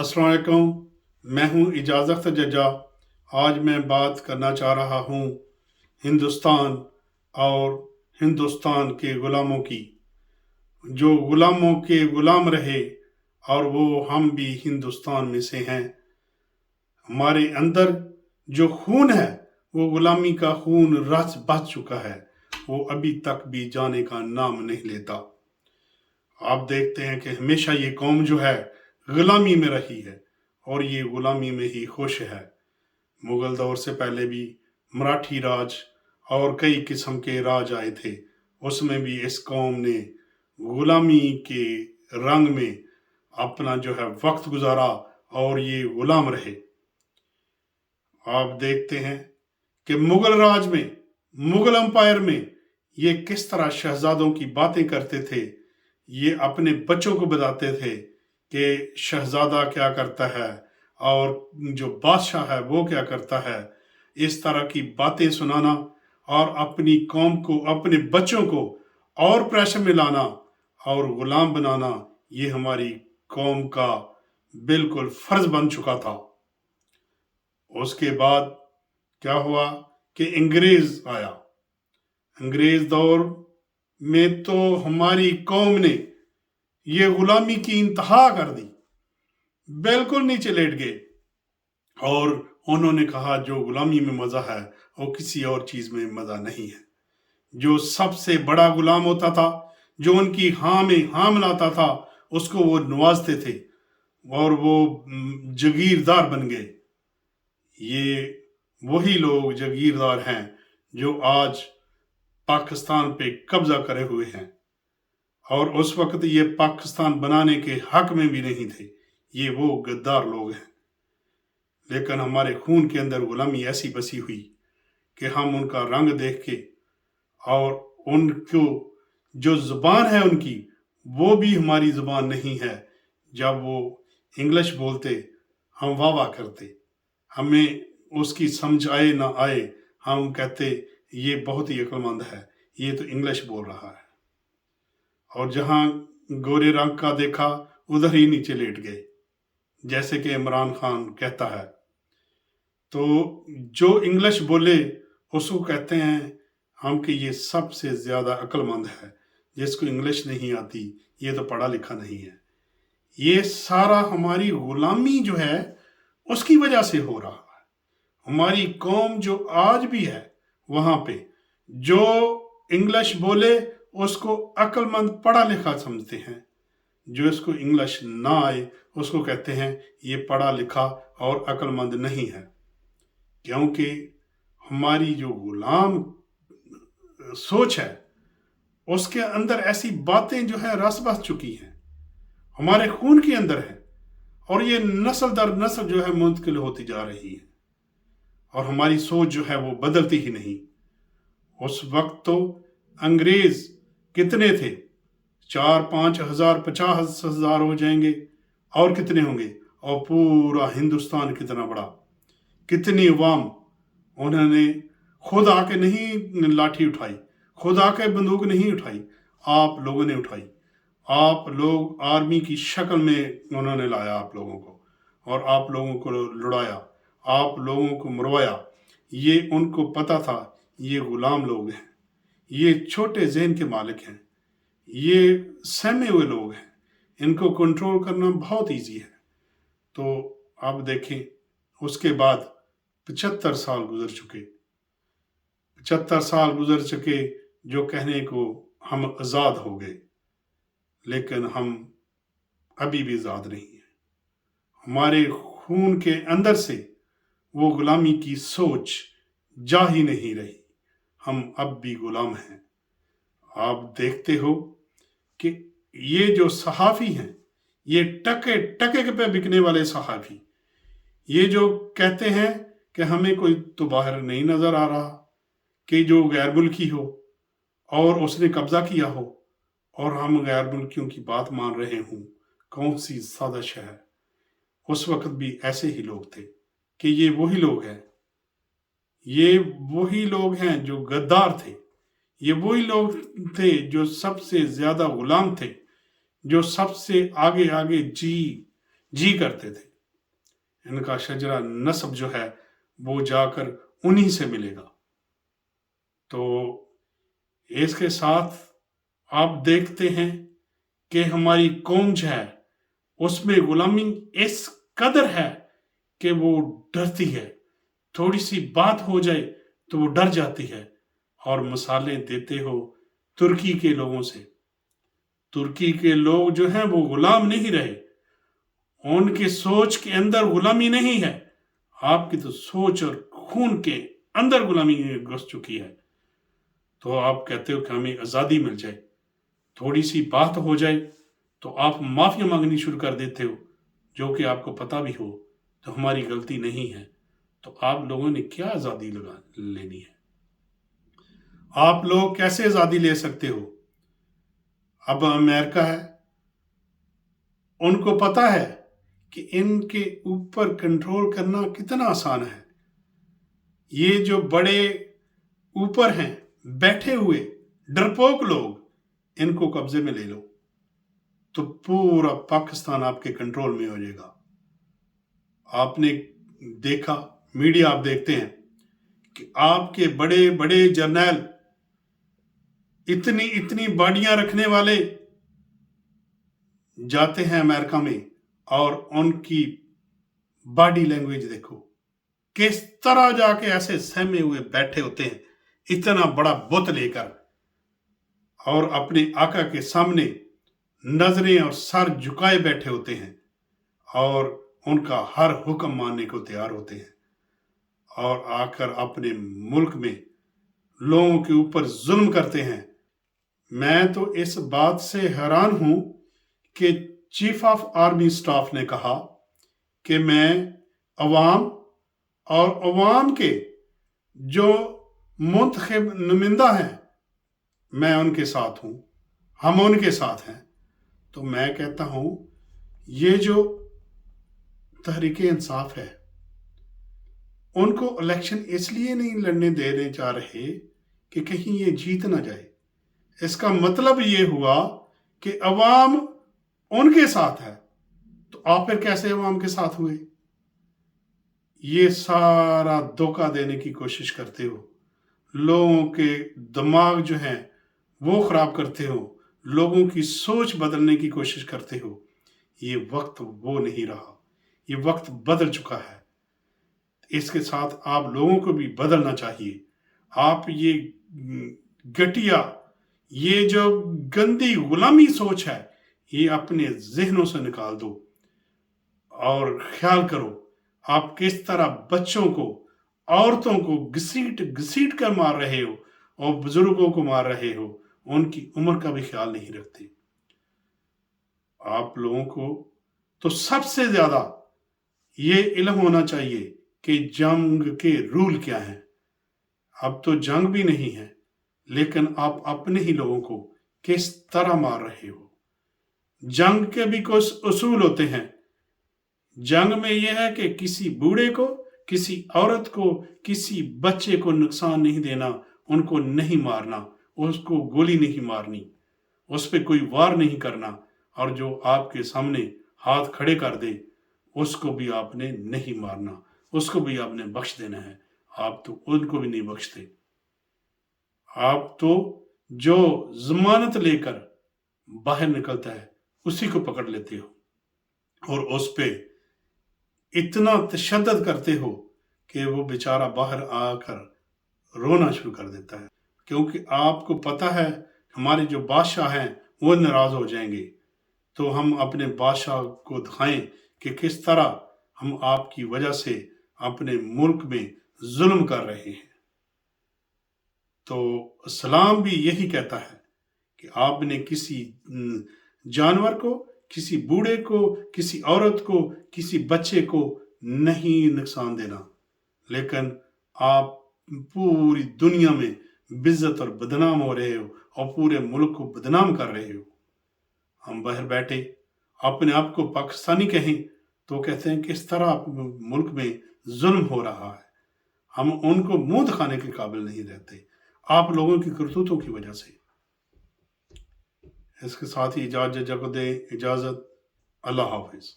अस्सलाम वालेकुम। मैं हूँ इजाज़त जजा। आज मैं बात करना चाह रहा हूँ हिंदुस्तान और हिंदुस्तान के ग़ुलामों की, जो ग़ुलामों के ग़ुलाम रहे और वो हम भी हिंदुस्तान में से हैं। हमारे अंदर जो खून है वो ग़ुलामी का खून रच बच चुका है, वो अभी तक भी जाने का नाम नहीं लेता। आप देखते हैं कि हमेशा ये कौम जो है ग़ुलामी में रही है और ये ग़ुलामी में ही खुश है। मुग़ल दौर से पहले भी मराठी राज और कई किस्म के राज आए थे, उसमें भी इस कौम ने ग़ुलामी के रंग में अपना जो है वक्त गुजारा और ये ग़ुलाम रहे। आप देखते हैं कि मुग़ल राज में, मुग़ल एम्पायर में ये किस तरह शहजादों की बातें करते थे। ये अपने बच्चों को बताते थे कि शहजादा क्या करता है और जो बादशाह है वो क्या करता है। इस तरह की बातें सुनाना और अपनी कौम को, अपने बच्चों को और प्रेशर में लाना और ग़ुलाम बनाना, ये हमारी कौम का बिल्कुल फ़र्ज़ बन चुका था। उसके बाद क्या हुआ कि अंग्रेज़ आया। अंग्रेज़ दौर में तो हमारी कौम ने ये ग़ुलामी की इंतहा कर दी, बिल्कुल नीचे लेट गए और उन्होंने कहा जो ग़ुलामी में मज़ा है वो किसी और चीज़ में मज़ा नहीं है। जो सबसे बड़ा ग़ुलाम होता था, जो उनकी हाँ में हाँ मिलाता था, उसको वो नवाजते थे और वो जागीरदार बन गए। ये वही लोग जागीरदार हैं जो आज पाकिस्तान पे कब्जा करे हुए हैं और उस वक्त ये पाकिस्तान बनाने के हक में भी नहीं थे। ये वो गद्दार लोग हैं, लेकिन हमारे खून के अंदर ग़ुलामी ऐसी बसी हुई कि हम उनका रंग देख के और उनको जो ज़ुबान है उनकी, वो भी हमारी ज़ुबान नहीं है। जब वो इंग्लिश बोलते हम वाह वाह करते, हमें उसकी समझ आए ना आए, हम कहते ये बहुत ही अक्लमंद है, ये तो इंग्लिश बोल रहा है। और जहाँ गोरे रंग का देखा उधर ही नीचे लेट गए, जैसे कि इमरान खान कहता है। तो जो इंग्लिश बोले उसको कहते हैं हम कि ये सबसे ज़्यादा अक्लमंद है। जिसको इंग्लिश नहीं आती ये तो पढ़ा लिखा नहीं है। ये सारा हमारी ग़ुलामी जो है उसकी वजह से हो रहा है। हमारी कौम जो आज भी है वहाँ पे जो इंग्लिश बोले उसको अक्लमंद पढ़ा लिखा समझते हैं, जो इसको इंग्लिश ना आए उसको कहते हैं ये पढ़ा लिखा और अक्लमंद नहीं है। क्योंकि हमारी जो ग़ुलाम सोच है उसके अंदर ऐसी बातें जो है रस बस चुकी हैं, हमारे खून के अंदर है और ये नस्ल दर नस्ल जो है मुंतकिल होती जा रही है और हमारी सोच जो है वो बदलती ही नहीं। उस वक्त तो अंग्रेज़ कितने थे, 4-5 हज़ार 50 हज़ार हो जाएंगे और कितने होंगे, और पूरा हिंदुस्तान कितना बड़ा, कितनी अवाम। उन्होंने खुद आके नहीं लाठी उठाई, खुद आके बंदूक नहीं उठाई, आप लोगों ने उठाई। आप लोग आर्मी की शक्ल में उन्होंने लाया आप लोगों को और आप लोगों को लुढ़ाया, आप लोगों को मरवाया। ये उनको पता था ये ग़ुलाम लोग हैं, ये छोटे ज़हन के मालिक हैं, ये सहमे हुए लोग हैं, इनको कंट्रोल करना बहुत इजी है। तो आप देखें उसके बाद 75 साल गुजर चुके, 75 साल गुजर चुके जो कहने को हम आज़ाद हो गए, लेकिन हम अभी भी आज़ाद नहीं हैं। हमारे खून के अंदर से वो ग़ुलामी की सोच जा ही नहीं रही, हम अब भी ग़ुलाम हैं। आप देखते हो कि ये जो सहाफ़ी हैं, ये टके टके पे बिकने वाले सहाफ़ी, ये जो कहते हैं कि हमें कोई तो बाहर नहीं नज़र आ रहा कि जो गैर मुल्की हो और उसने कब्ज़ा किया हो और हम गैर मुल्कियों की बात मान रहे हों, कौन सी साजिश है। उस वक्त भी ऐसे ही लोग थे कि ये वही लोग हैं, ये वही लोग हैं जो गद्दार थे, ये वही लोग थे जो सबसे ज़्यादा ग़ुलाम थे, जो सबसे आगे आगे जी करते थे। इनका शजरा नस्ब जो है वो जाकर उन्हीं से मिलेगा। तो इसके साथ आप देखते हैं कि हमारी कौम जो है उसमें गुलामी इस कदर है कि वो डरती है, थोड़ी सी बात हो जाए तो वो डर जाती है। और मिसालें देते हो तुर्की के लोगों से। तुर्की के लोग जो हैं वो गुलाम नहीं रहे, उनकी सोच के अंदर गुलामी नहीं है। आपकी तो सोच और खून के अंदर गुलामी घुस चुकी है। तो आप कहते हो कि हमें आज़ादी मिल जाए, थोड़ी सी बात हो जाए तो आप माफ़ी मांगनी शुरू कर देते हो, जो कि आपको पता भी हो तो हमारी गलती नहीं है। तो आप लोगों ने क्या आज़ादी लेनी है? आप लोग कैसे आज़ादी ले सकते हो? अब अमेरिका है, उनको पता है कि इनके ऊपर कंट्रोल करना कितना आसान है। ये जो बड़े ऊपर हैं बैठे हुए डरपोक लोग, इनको कब्जे में ले लो तो पूरा पाकिस्तान आपके कंट्रोल में हो जाएगा। आपने देखा, मीडिया आप देखते हैं कि आपके बड़े बड़े जर्नल, इतनी इतनी बॉडियां रखने वाले जाते हैं अमेरिका में और उनकी बॉडी लैंग्वेज देखो, किस तरह जाके ऐसे सहमे हुए बैठे होते हैं, इतना बड़ा बुत लेकर, और अपने आका के सामने नजरें और सर झुकाए बैठे होते हैं और उनका हर हुक्म मानने को तैयार होते हैं। और आकर अपने मुल्क में लोगों के ऊपर जुल्म करते हैं। मैं तो इस बात से हैरान हूं कि चीफ ऑफ आर्मी स्टाफ ने कहा कि मैं अवाम और अवाम के जो मुंतखब नुमाइंदा हैं, मैं उनके साथ हूं, हम उनके साथ हैं। तो मैं कहता हूं ये जो तहरीक इंसाफ है, उनको इलेक्शन इसलिए नहीं लड़ने देने जा रहे कि कहीं ये जीत ना जाए। इसका मतलब ये हुआ कि अवाम उनके साथ है, तो आप फिर कैसे अवाम के साथ हुए? ये सारा धोखा देने की कोशिश करते हो, लोगों के दिमाग जो हैं वो खराब करते हो, लोगों की सोच बदलने की कोशिश करते हो। ये वक्त वो नहीं रहा, ये वक्त बदल चुका है। इसके साथ आप लोगों को भी बदलना चाहिए। आप ये घटिया, ये जो गंदी गुलामी सोच है, ये अपने जहनों से निकाल दो और ख्याल करो आप किस तरह बच्चों को, औरतों को घसीट घसीट कर मार रहे हो और बुजुर्गों को मार रहे हो, उनकी उम्र का भी ख्याल नहीं रखते। आप लोगों को तो सबसे ज्यादा ये इल्म होना चाहिए कि जंग के रूल क्या हैं। अब तो जंग भी नहीं है, लेकिन आप अपने ही लोगों को किस तरह मार रहे हो। जंग के भी कुछ उसूल होते हैं। जंग में यह है कि किसी बूढ़े को, किसी औरत को, किसी बच्चे को नुकसान नहीं देना, उनको नहीं मारना, उसको गोली नहीं मारनी, उस पर कोई वार नहीं करना, और जो आपके सामने हाथ खड़े कर दे उसको भी आपने नहीं मारना, उसको भी आपने बख्श देना है। आप तो उनको भी नहीं बख्शते। आप तो जो जमानत लेकर बाहर निकलता है उसी को पकड़ लेते हो और उस पे इतना तशद्दुद करते हो कि वो बेचारा बाहर आकर रोना शुरू कर देता है, क्योंकि आपको पता है हमारे जो बादशाह हैं वो नाराज हो जाएंगे। तो हम अपने बादशाह को दिखाएं कि किस तरह हम आपकी वजह से अपने मुल्क में जुल्म कर रहे हैं। तो इस्लाम भी यही कहता है कि आपने किसी जानवर को, किसी बूढ़े को, किसी औरत को, किसी बच्चे को नहीं नुकसान देना, लेकिन आप पूरी दुनिया में बेइज्जत और बदनाम हो रहे हो और पूरे मुल्क को बदनाम कर रहे हो। हम बाहर बैठे अपने आप को पाकिस्तानी कहें तो कहते हैं किस तरह आप मुल्क में जुल्म हो रहा है। हम उनको मुंह दिखाने के काबिल नहीं रहते, आप लोगों की करतूतों की वजह से। इसके साथ ही इजाजत अल्लाह हाफिज।